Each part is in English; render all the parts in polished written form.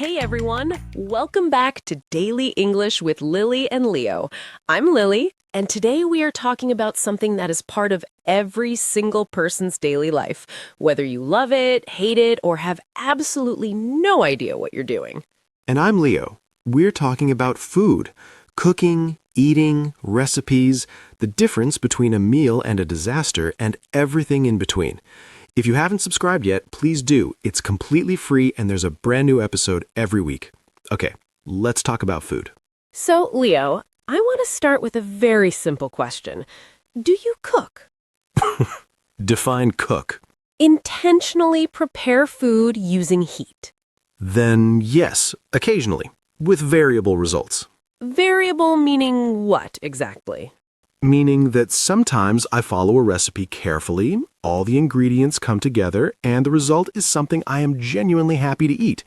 Hey everyone, welcome back to Daily English with Lily and Leo. I'm Lily, and today we are talking about something that is part of every single person's daily life, whether you love it, hate it, or have absolutely no idea what you're doing. And I'm Leo. We're talking about food, cooking, eating, recipes, the difference between a meal and a disaster, and everything in between. If you haven't subscribed yet, please do. It's completely free and there's a brand new episode every week. Okay, let's talk about food. So, Leo, I want to start with a very simple question. Do you cook? Define cook. Intentionally prepare food using heat. Then yes, occasionally, with variable results. Variable meaning what exactly? Meaning that sometimes I follow a recipe carefully, all the ingredients come together, and the result is something I am genuinely happy to eat.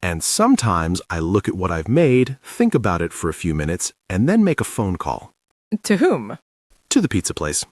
And sometimes I look at what I've made, think about it for a few minutes, and then make a phone call. To whom? To the pizza place.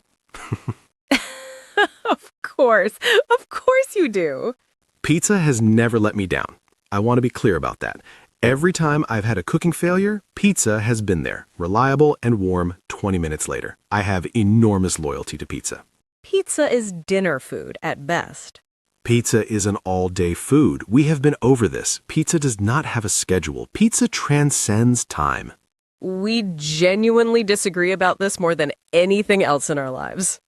Of course you do. Pizza has never let me down. I want to be clear about that. Every time I've had a cooking failure, pizza has been there, reliable and warm 20 minutes later. I have enormous loyalty to pizza. Pizza is dinner food at best. Pizza is an all-day food. We have been over this. Pizza does not have a schedule. Pizza transcends time. We genuinely disagree about this more than anything else in our lives.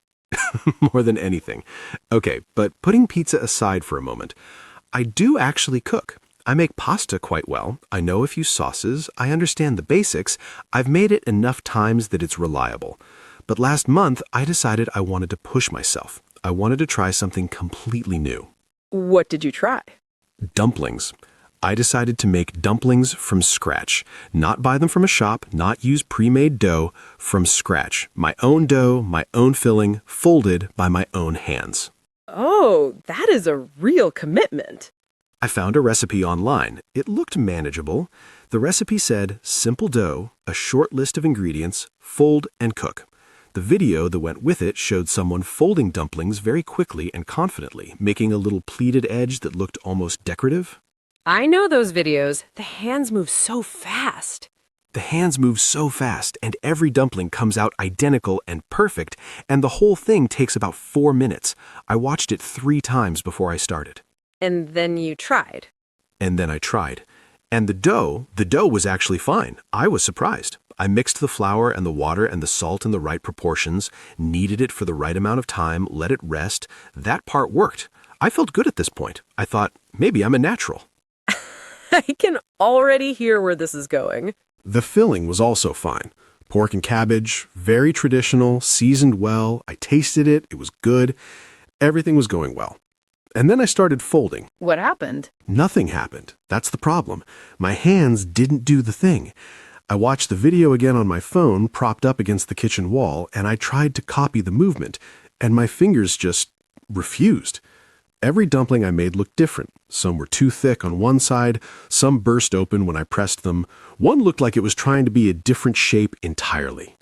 More than anything. Okay, but putting pizza aside for a moment, I do actually cook. I make pasta quite well. I know a few sauces. I understand the basics. I've made it enough times that it's reliable. But last month, I decided I wanted to push myself. I wanted to try something completely new. What did you try? Dumplings. I decided to make dumplings from scratch. Not buy them from a shop, not use pre-made dough, from scratch. My own dough, my own filling, folded by my own hands. Oh, that is a real commitment. I found a recipe online. It looked manageable. The recipe said, simple dough, a short list of ingredients, fold and cook. The video that went with it showed someone folding dumplings very quickly and confidently, making a little pleated edge that looked almost decorative. I know those videos. The hands move so fast. The hands move so fast, and every dumpling comes out identical and perfect, and the whole thing takes about 4 minutes. I watched it 3 times before I started. And then you tried. And then I tried. And the dough was actually fine. I was surprised. I mixed the flour and the water and the salt in the right proportions, kneaded it for the right amount of time, let it rest. That part worked. I felt good at this point. I thought, maybe I'm a natural. I can already hear where this is going. The filling was also fine. Pork and cabbage, very traditional, seasoned well. I tasted it. It was good. Everything was going well. And then I started folding. What happened? Nothing happened. That's the problem. My hands didn't do the thing. I watched the video again on my phone, propped up against the kitchen wall, and I tried to copy the movement, and my fingers just refused. Every dumpling I made looked different. Some were too thick on one side, some burst open when I pressed them. One looked like it was trying to be a different shape entirely.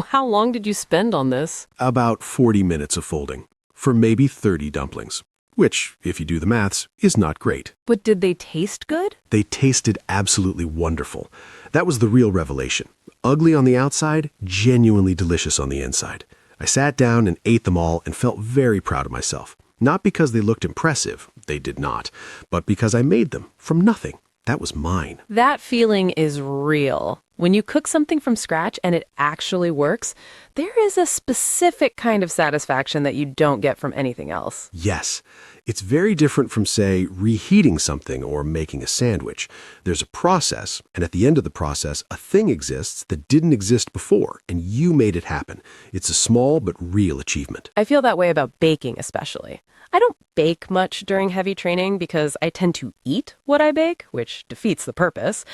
How long did you spend on this? About 40 minutes of folding, for maybe 30 dumplings. Which, if you do the maths, is not great. But did they taste good? They tasted absolutely wonderful. That was the real revelation. Ugly on the outside, genuinely delicious on the inside. I sat down and ate them all and felt very proud of myself. Not because they looked impressive, they did not, but because I made them from nothing. That was mine. That feeling is real. When you cook something from scratch and it actually works, there is a specific kind of satisfaction that you don't get from anything else. Yes. It's very different from, say, reheating something or making a sandwich. There's a process, and at the end of the process, a thing exists that didn't exist before, and you made it happen. It's a small but real achievement. I feel that way about baking especially. I don't bake much during heavy training because I tend to eat what I bake, which defeats the purpose.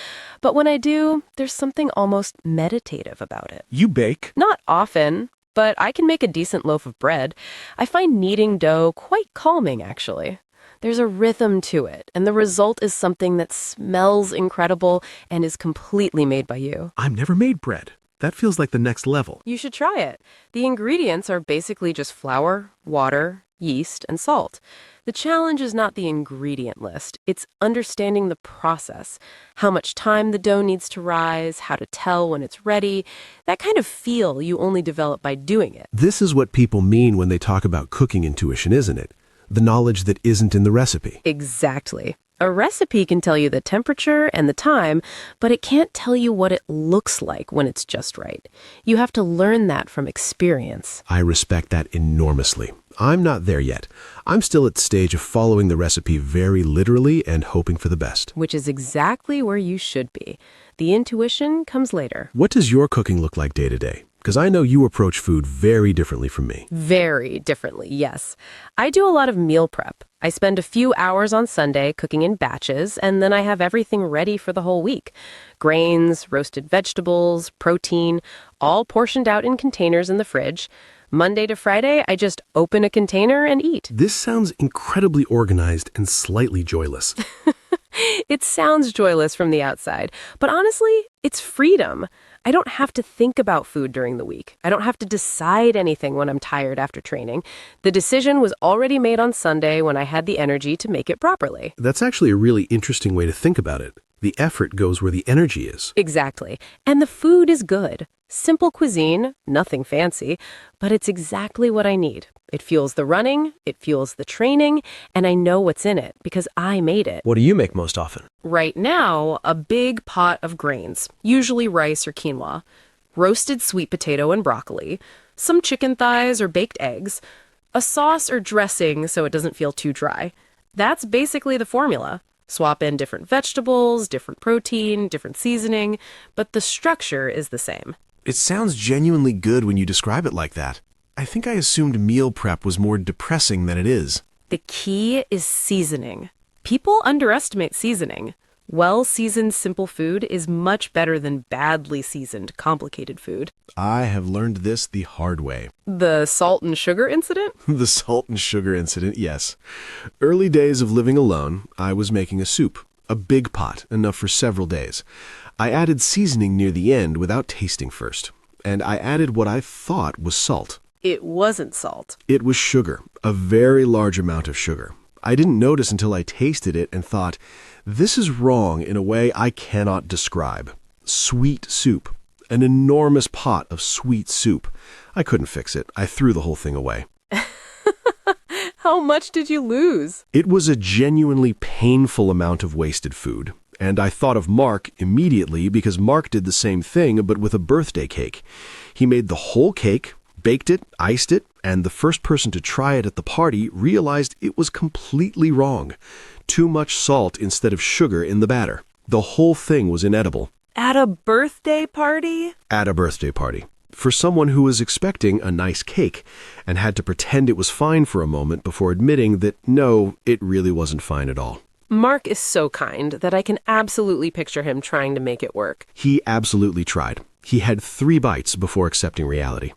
But when I do, there's something almost meditative about it. You bake? Not often, but I can make a decent loaf of bread. I find kneading dough quite calming, actually. There's a rhythm to it, and the result is something that smells incredible and is completely made by you. I've never made bread. That feels like the next level. You should try it. The ingredients are basically just flour, water, yeast, and salt. The challenge is not the ingredient list, it's understanding the process, how much time the dough needs to rise, how to tell when it's ready, that kind of feel you only develop by doing it. This is what people mean when they talk about cooking intuition, isn't it? The knowledge that isn't in the recipe. Exactly. A recipe can tell you the temperature and the time, but it can't tell you what it looks like when it's just right. You have to learn that from experience. I respect that enormously. I'm not there yet. I'm still at the stage of following the recipe very literally and hoping for the best. Which is exactly where you should be. The intuition comes later. What does your cooking look like day to day? Because I know you approach food very differently from me. Very differently, yes. I do a lot of meal prep. I spend a few hours on Sunday cooking in batches, and then I have everything ready for the whole week. Grains, roasted vegetables, protein, all portioned out in containers in the fridge. Monday to Friday, I just open a container and eat. This sounds incredibly organized and slightly joyless. It sounds joyless from the outside, but honestly, it's freedom. I don't have to think about food during the week. I don't have to decide anything when I'm tired after training. The decision was already made on Sunday when I had the energy to make it properly. That's actually a really interesting way to think about it. The effort goes where the energy is. Exactly. And the food is good. Simple cuisine, nothing fancy, but it's exactly what I need. It fuels the running, it fuels the training, and I know what's in it because I made it. What do you make most often? Right now, a big pot of grains, usually rice or quinoa, roasted sweet potato and broccoli, some chicken thighs or baked eggs, a sauce or dressing so it doesn't feel too dry. That's basically the formula. Swap in different vegetables, different protein, different seasoning, but the structure is the same. It sounds genuinely good when you describe it like that. I think I assumed meal prep was more depressing than it is. The key is seasoning. People underestimate seasoning. Well-seasoned simple food is much better than badly seasoned complicated food. I have learned this the hard way. The salt and sugar incident? The salt and sugar incident, yes. Early days of living alone, I was making a soup, a big pot, enough for several days. I added seasoning near the end without tasting first, and I added what I thought was salt. It wasn't salt. It was sugar, a very large amount of sugar. I didn't notice until I tasted it and thought, this is wrong in a way I cannot describe. Sweet soup. An enormous pot of sweet soup. I couldn't fix it. I threw the whole thing away. How much did you lose? It was a genuinely painful amount of wasted food. And I thought of Mark immediately because Mark did the same thing but with a birthday cake. He made the whole cake, baked it, iced it, and the first person to try it at the party realized it was completely wrong. Too much salt instead of sugar in the batter. The whole thing was inedible. At a birthday party? At a birthday party. For someone who was expecting a nice cake and had to pretend it was fine for a moment before admitting that no, it really wasn't fine at all. Mark is so kind that I can absolutely picture him trying to make it work. He absolutely tried. He had 3 bites before accepting reality.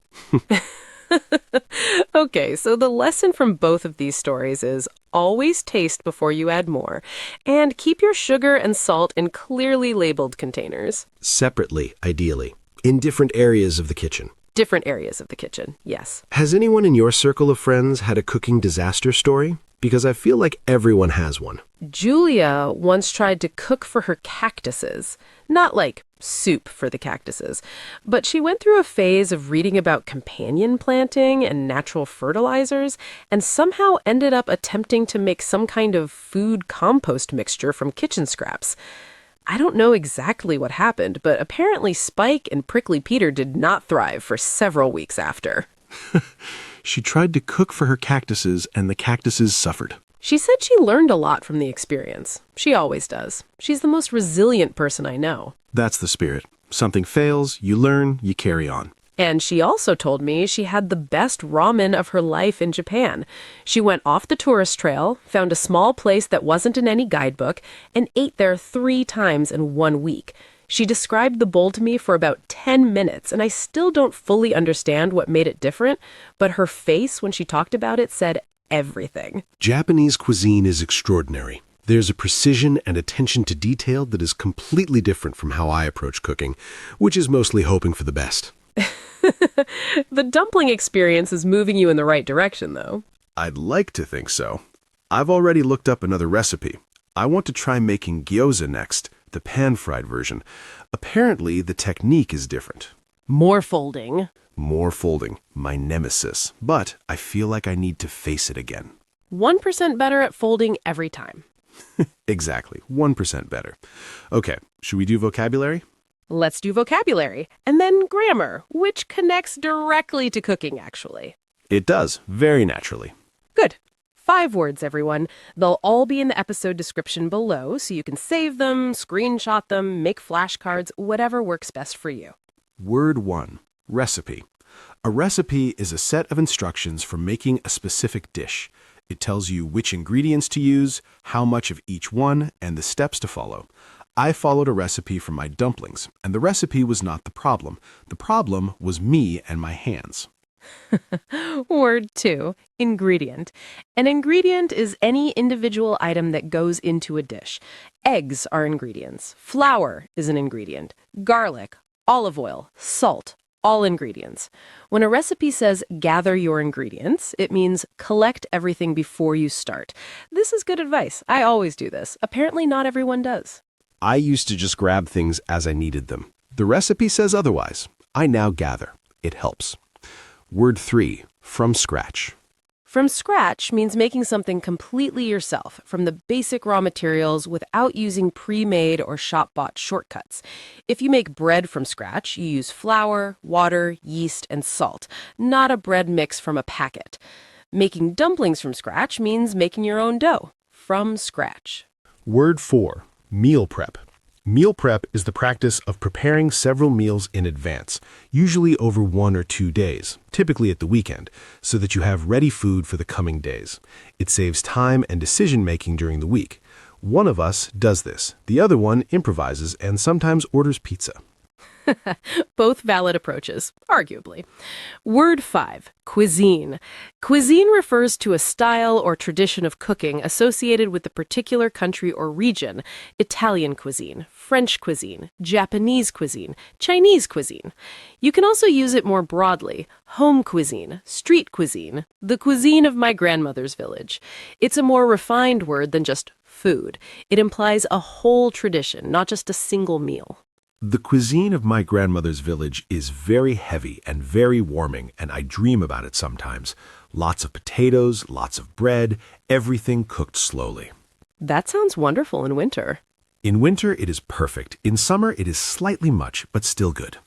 Okay, so the lesson from both of these stories is always taste before you add more, and keep your sugar and salt in clearly labeled containers. Separately, ideally. In different areas of the kitchen. Different areas of the kitchen, yes. Has anyone in your circle of friends had a cooking disaster story? Because I feel like everyone has one. Julia once tried to cook for her cactuses. Not like soup for the cactuses, but she went through a phase of reading about companion planting and natural fertilizers and somehow ended up attempting to make some kind of food compost mixture from kitchen scraps. I don't know exactly what happened, but apparently Spike and Prickly Peter did not thrive for several weeks after. She tried to cook for her cactuses, and the cactuses suffered. She said she learned a lot from the experience. She always does. She's the most resilient person I know. That's the spirit. Something fails, you learn, you carry on. And she also told me she had the best ramen of her life in Japan. She went off the tourist trail, found a small place that wasn't in any guidebook, and ate there 3 times in 1 week. She described the bowl to me for about 10 minutes, and I still don't fully understand what made it different, but her face when she talked about it said everything. Japanese cuisine is extraordinary. There's a precision and attention to detail that is completely different from how I approach cooking, which is mostly hoping for the best. The dumpling experience is moving you in the right direction, though. I'd like to think so. I've already looked up another recipe. I want to try making gyoza next, the pan-fried version. Apparently, the technique is different. More folding. More folding, my nemesis. But I feel like I need to face it again. 1% better at folding every time. Exactly, 1% better. Okay, should we do vocabulary? Let's do vocabulary, and then grammar, which connects directly to cooking, actually. It does, very naturally. Good. 5 words, everyone. They'll all be in the episode description below, so you can save them, screenshot them, make flashcards, whatever works best for you. Word 1, recipe. A recipe is a set of instructions for making a specific dish. It tells you which ingredients to use, how much of each one, and the steps to follow. I followed a recipe for my dumplings, and the recipe was not the problem. The problem was me and my hands. Word 2, ingredient. An ingredient is any individual item that goes into a dish. Eggs are ingredients. Flour is an ingredient. Garlic, olive oil, salt, all ingredients. When a recipe says gather your ingredients, it means collect everything before you start. This is good advice. I always do this. Apparently not everyone does. I used to just grab things as I needed them. The recipe says otherwise. I now gather. It helps. Word 3, from scratch. From scratch means making something completely yourself, from the basic raw materials without using pre-made or shop-bought shortcuts. If you make bread from scratch, you use flour, water, yeast, and salt, not a bread mix from a packet. Making dumplings from scratch means making your own dough, from scratch. Word 4, meal prep. Meal prep is the practice of preparing several meals in advance, usually over 1 or 2 days, typically at the weekend, so that you have ready food for the coming days. It saves time and decision-making during the week. One of us does this. The other one improvises and sometimes orders pizza. Both valid approaches, arguably. Word 5, cuisine. Cuisine refers to a style or tradition of cooking associated with the particular country or region. Italian cuisine, French cuisine, Japanese cuisine, Chinese cuisine. You can also use it more broadly. Home cuisine, street cuisine, the cuisine of my grandmother's village. It's a more refined word than just food. It implies a whole tradition, not just a single meal. The cuisine of my grandmother's village is very heavy and very warming, and I dream about it sometimes. Lots of potatoes, lots of bread, everything cooked slowly. That sounds wonderful in winter. In winter, it is perfect. In summer, it is slightly much, but still good.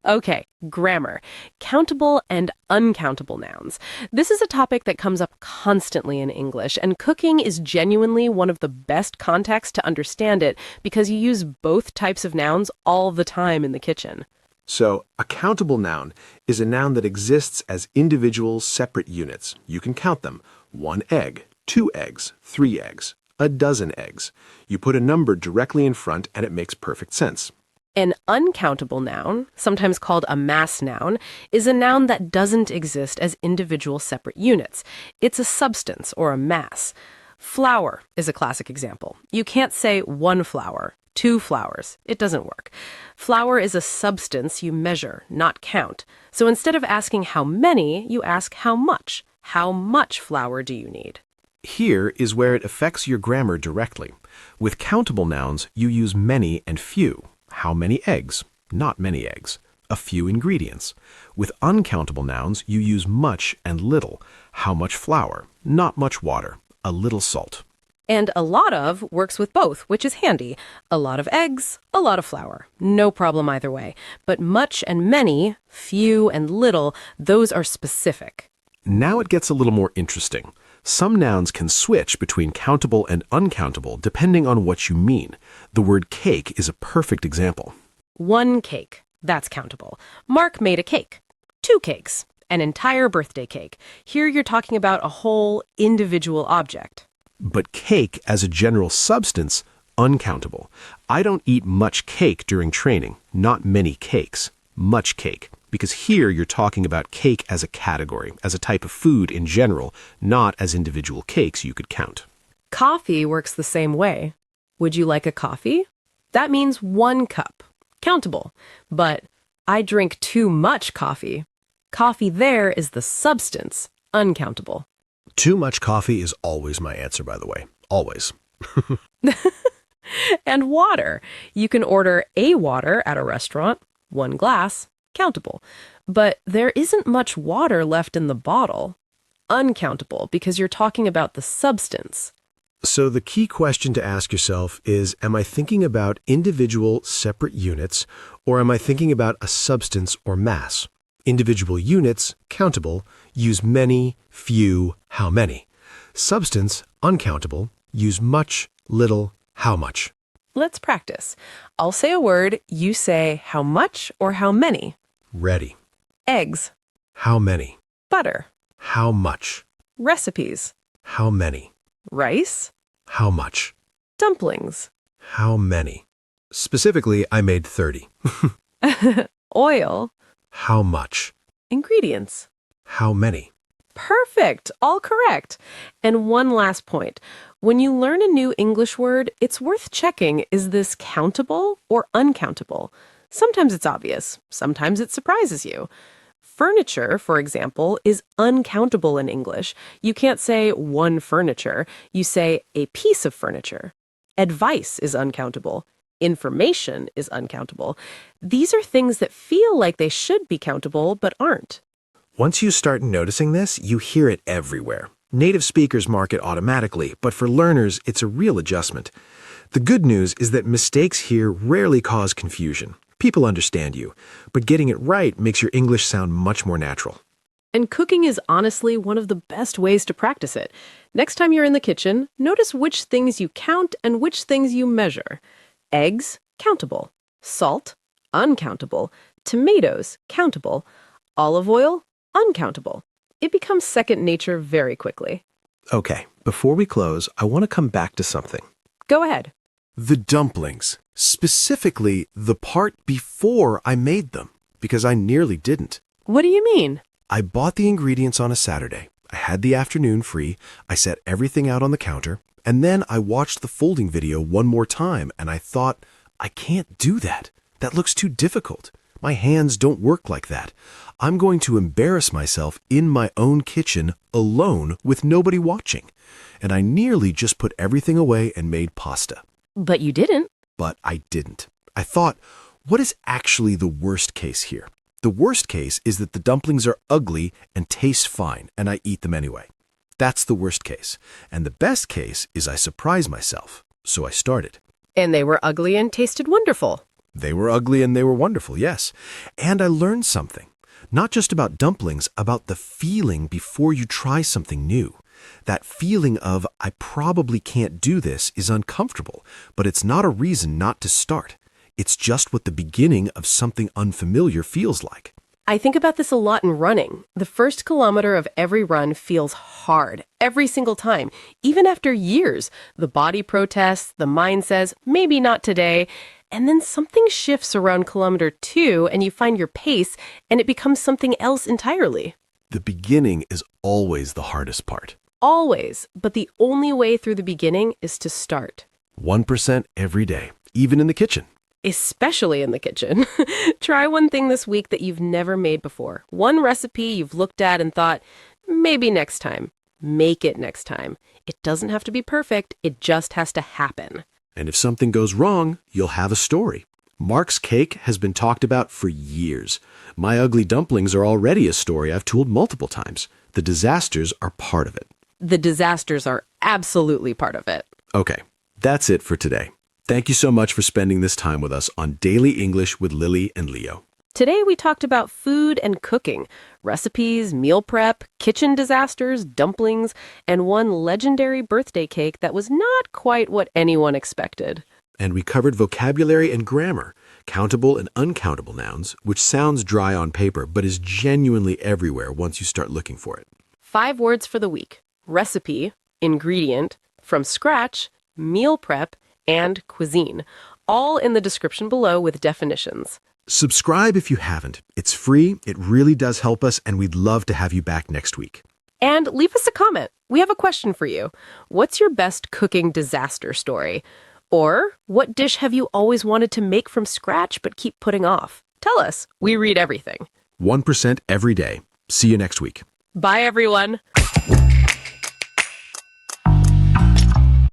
Okay, grammar. Countable and uncountable nouns. This is a topic that comes up constantly in English, and cooking is genuinely one of the best contexts to understand it because you use both types of nouns all the time in the kitchen. So, a countable noun is a noun that exists as individual, separate units. You can count them. 1 egg, 2 eggs, 3 eggs, a dozen eggs. You put a number directly in front and it makes perfect sense. An uncountable noun, sometimes called a mass noun, is a noun that doesn't exist as individual separate units. It's a substance or a mass. Flour is a classic example. You can't say 1 flour, 2 flours. It doesn't work. Flour is a substance you measure, not count. So instead of asking how many, you ask how much. How much flour do you need? Here is where it affects your grammar directly. With countable nouns, you use many and few. How many eggs? Not many eggs. A few ingredients. With uncountable nouns, you use much and little. How much flour? Not much water. A little salt. And a lot of works with both, which is handy. A lot of eggs, a lot of flour. No problem either way. But much and many, few and little, those are specific. Now it gets a little more interesting. Some nouns can switch between countable and uncountable depending on what you mean. The word cake is a perfect example. 1 cake, that's countable. Mark made a cake. 2 cakes, an entire birthday cake. Here you're talking about a whole individual object. But cake as a general substance, uncountable. I don't eat much cake during training, not many cakes. Much cake. Because here you're talking about cake as a category, as a type of food in general, not as individual cakes you could count. Coffee works the same way. Would you like a coffee? That means 1 cup. Countable. But I drink too much coffee. Coffee there is the substance. uncountable. Too much coffee is always my answer, by the way. Always. And water. You can order a water at a restaurant, 1 glass, countable. But there isn't much water left in the bottle, uncountable, because you're talking about the substance. So the key question to ask yourself is, am I thinking about individual separate units, or am I thinking about a substance or mass? Individual units, countable, use many, few, how many. Substance, uncountable, use much, little, how much. Let's practice. I'll say a word, you say how much or how many. Ready. Eggs, How many? butter, How much? recipes, How many? rice, How much? dumplings, How many? Specifically, I made 30. oil, How much? ingredients. How many? Perfect, all correct. And one last point. When you learn a new English word, it's worth checking, is this countable or uncountable? Sometimes it's obvious, sometimes it surprises you. Furniture, for example, is uncountable in English. You can't say one furniture, you say a piece of furniture. Advice is uncountable. Information is uncountable. These are things that feel like they should be countable, but aren't. Once you start noticing this, you hear it everywhere. Native speakers mark it automatically, but for learners, it's a real adjustment. The good news is that mistakes here rarely cause confusion. People understand you, but getting it right makes your English sound much more natural. And cooking is honestly one of the best ways to practice it. Next time you're in the kitchen, notice which things you count and which things you measure. Eggs, countable. Salt, uncountable. Tomatoes, countable. Olive oil, uncountable. It becomes second nature very quickly. Okay, before we close, I want to come back to something. Go ahead. The dumplings. Specifically, the part before I made them, because I nearly didn't. What do you mean? I bought the ingredients on a Saturday. I had the afternoon free. I set everything out on the counter. And then I watched the folding video one more time, and I thought, I can't do that. That looks too difficult. My hands don't work like that. I'm going to embarrass myself in my own kitchen alone with nobody watching. And I nearly just put everything away and made pasta. But you didn't. But I didn't. I thought, what is actually the worst case here? The worst case is that the dumplings are ugly and taste fine, and I eat them anyway. That's the worst case. And the best case is I surprise myself. So I started. And they were ugly and tasted wonderful. They were ugly and they were wonderful, yes. And I learned something. Not just about dumplings, about the feeling before you try something new. That feeling of, I probably can't do this, is uncomfortable, but it's not a reason not to start. It's just what the beginning of something unfamiliar feels like. I think about this a lot in running. The first kilometer of every run feels hard, every single time. Even after years, the body protests, the mind says, maybe not today. And then something shifts around kilometer 2 and you find your pace and it becomes something else entirely. The beginning is always the hardest part. Always, but the only way through the beginning is to start. 1% every day, even in the kitchen. Especially in the kitchen. Try one thing this week that you've never made before. One recipe you've looked at and thought, maybe next time. Make it next time. It doesn't have to be perfect, it just has to happen. And if something goes wrong, you'll have a story. Mark's cake has been talked about for years. My ugly dumplings are already a story I've told multiple times. The disasters are part of it. The disasters are absolutely part of it. Okay, that's it for today. Thank you so much for spending this time with us on Daily English with Lily and Leo. Today we talked about food and cooking, recipes, meal prep, kitchen disasters, dumplings, and one legendary birthday cake that was not quite what anyone expected. And we covered vocabulary and grammar, countable and uncountable nouns, which sounds dry on paper but is genuinely everywhere once you start looking for it. 5 words for the week: recipe, ingredient, from scratch, meal prep, and cuisine, all in the description below with definitions. Subscribe if you haven't. It's free, it really does help us, and we'd love to have you back next week. And leave us a comment. We have a question for you. What's your best cooking disaster story? Or what dish have you always wanted to make from scratch but keep putting off? Tell us. We read everything. 1% every day. See you next week. Bye, everyone.